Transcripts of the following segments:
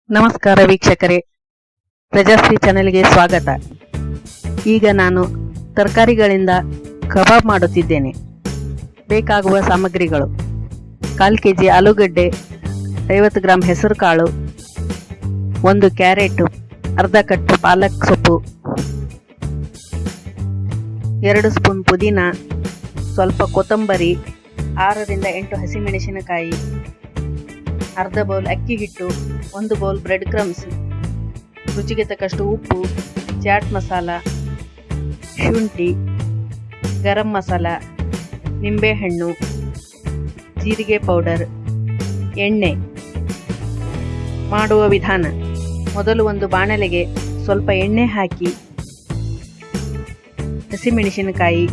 ನಮಸ್ಕಾರ ವೀಕ್ಷಕರೇ, ಪ್ರಜಾಶ್ರೀ ಚಾನೆಲ್ಗೆ ಸ್ವಾಗತ. ಈಗ ನಾನು ತರಕಾರಿಗಳಿಂದ ಕಬಾಬ್ ಮಾಡುತ್ತಿದ್ದೇನೆ. ಬೇಕಾಗುವ ಸಾಮಗ್ರಿಗಳು: 1/4 kg ಆಲೂಗಡ್ಡೆ, 50 ಗ್ರಾಂ ಹೆಸರು ಕಾಳು, 1 ಕ್ಯಾರೆಟ್, ಅರ್ಧ ಕಟ್ಟು ಪಾಲಕ್ ಸೊಪ್ಪು, 2 ಸ್ಪೂನ್ ಪುದೀನ, ಸ್ವಲ್ಪ ಕೊತ್ತಂಬರಿ, 6 ರಿಂದ 8 ಹಸಿಮೆಣಸಿನಕಾಯಿ, ಅರ್ಧ ಬೌಲ್ ಅಕ್ಕಿ ಹಿಟ್ಟು, 1 ಬೌಲ್ ಬ್ರೆಡ್ ಕ್ರಮ್ಸ್, ರುಚಿಗೆ ತಕ್ಕಷ್ಟು ಉಪ್ಪು, ಚಾಟ್ ಮಸಾಲ, ಶುಂಠಿ, ಗರಂ ಮಸಾಲ, ನಿಂಬೆಹಣ್ಣು, ಜೀರಿಗೆ ಪೌಡರ್, ಎಣ್ಣೆ. ಮಾಡುವ ವಿಧಾನ: ಮೊದಲು ಒಂದು ಬಾಣಲೆಗೆ ಸ್ವಲ್ಪ ಎಣ್ಣೆ ಹಾಕಿ ಹಸಿಮೆಣಸಿನಕಾಯಿ,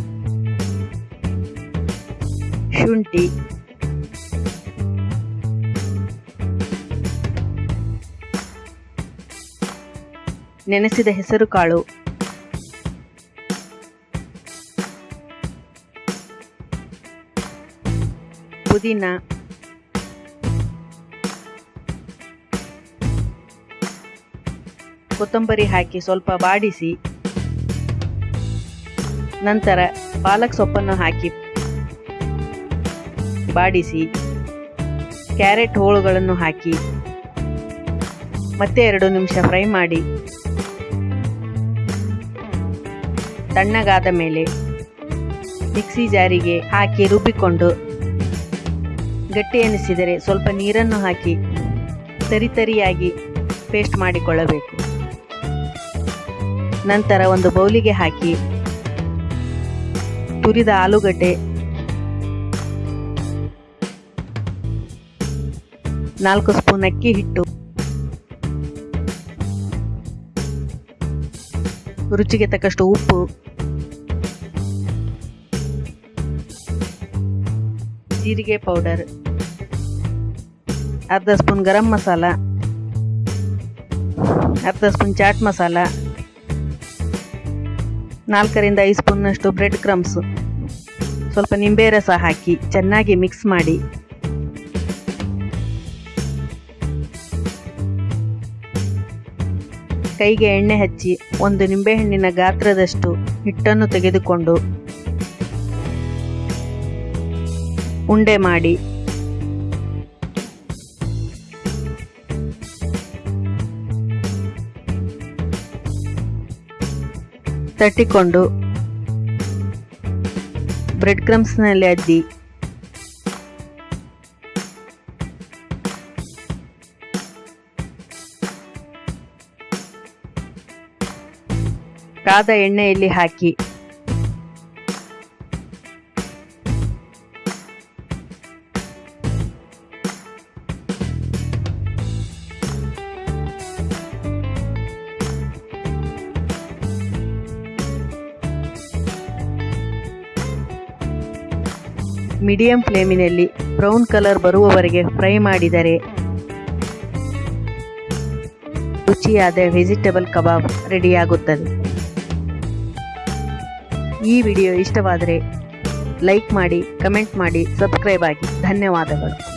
ಶುಂಠಿ, ನೆನೆಸಿದ ಹೆಸರು ಕಾಳು, ಪುದೀನ, ಕೊತ್ತಂಬರಿ ಹಾಕಿ ಸ್ವಲ್ಪ ಬಾಡಿಸಿ, ನಂತರ ಪಾಲಕ್ ಸೊಪ್ಪನ್ನು ಹಾಕಿ ಬಾಡಿಸಿ, ಕ್ಯಾರೆಟ್ ಹೋಳುಗಳನ್ನು ಹಾಕಿ ಮತ್ತೆ 2 ನಿಮಿಷ ಫ್ರೈ ಮಾಡಿ, ತಣ್ಣಗಾದ ಮೇಲೆ ಮಿಕ್ಸಿ ಜಾರಿಗೆ ಹಾಕಿ ರುಬ್ಬಿಕೊಂಡು, ಗಟ್ಟಿ ಎನಿಸಿದರೆ ಸ್ವಲ್ಪ ನೀರನ್ನು ಹಾಕಿ ತರಿತರಿಯಾಗಿ ಪೇಸ್ಟ್ ಮಾಡಿಕೊಳ್ಳಬೇಕು. ನಂತರ ಒಂದು ಬೌಲಿಗೆ ಹಾಕಿ ತುರಿದ ಆಲೂಗಡ್ಡೆ, 4 ಸ್ಪೂನ್ ಅಕ್ಕಿ ಹಿಟ್ಟು, ರುಚಿಗೆ ತಕ್ಕಷ್ಟು ಉಪ್ಪು, ಜೀರಿಗೆ ಪೌಡರ್, ಅರ್ಧ ಸ್ಪೂನ್ ಗರಂ ಮಸಾಲ, ಅರ್ಧ ಸ್ಪೂನ್ ಚಾಟ್ ಮಸಾಲ, 4 ರಿಂದ 5 ಸ್ಪೂನ್ನಷ್ಟು ಬ್ರೆಡ್ ಕ್ರಮ್ಸ್, ಸ್ವಲ್ಪ ನಿಂಬೆ ರಸ ಹಾಕಿ ಚೆನ್ನಾಗಿ ಮಿಕ್ಸ್ ಮಾಡಿ, ಕೈಗೆ ಎಣ್ಣೆ ಹಚ್ಚಿ 1 ನಿಂಬೆಹಣ್ಣಿನ ಗಾತ್ರದಷ್ಟು ಹಿಟ್ಟನ್ನು ತೆಗೆದುಕೊಂಡು ಉಂಡೆ ಮಾಡಿ ತಟ್ಟಿಕೊಂಡು ಬ್ರೆಡ್ ಕ್ರಮ್ಸ್ನಲ್ಲಿ ಅದ್ದಿ ಕಾದ ಎಣ್ಣೆಯಲ್ಲಿ ಹಾಕಿ ಮೀಡಿಯಂ ಫ್ಲೇಮಿನಲ್ಲಿ ಬ್ರೌನ್ ಕಲರ್ ಬರುವವರೆಗೆ ಫ್ರೈ ಮಾಡಿದರೆ ರುಚಿಯಾದ ವೆಜಿಟೇಬಲ್ ಕಬಾಬ್ ರೆಡಿಯಾಗುತ್ತದೆ. ಈ ವಿಡಿಯೋ ಇಷ್ಟವಾದರೆ ಲೈಕ್ ಮಾಡಿ, ಕಮೆಂಟ್ ಮಾಡಿ, ಸಬ್ಸ್ಕ್ರೈಬ್ ಆಗಿ. ಧನ್ಯವಾದಗಳು.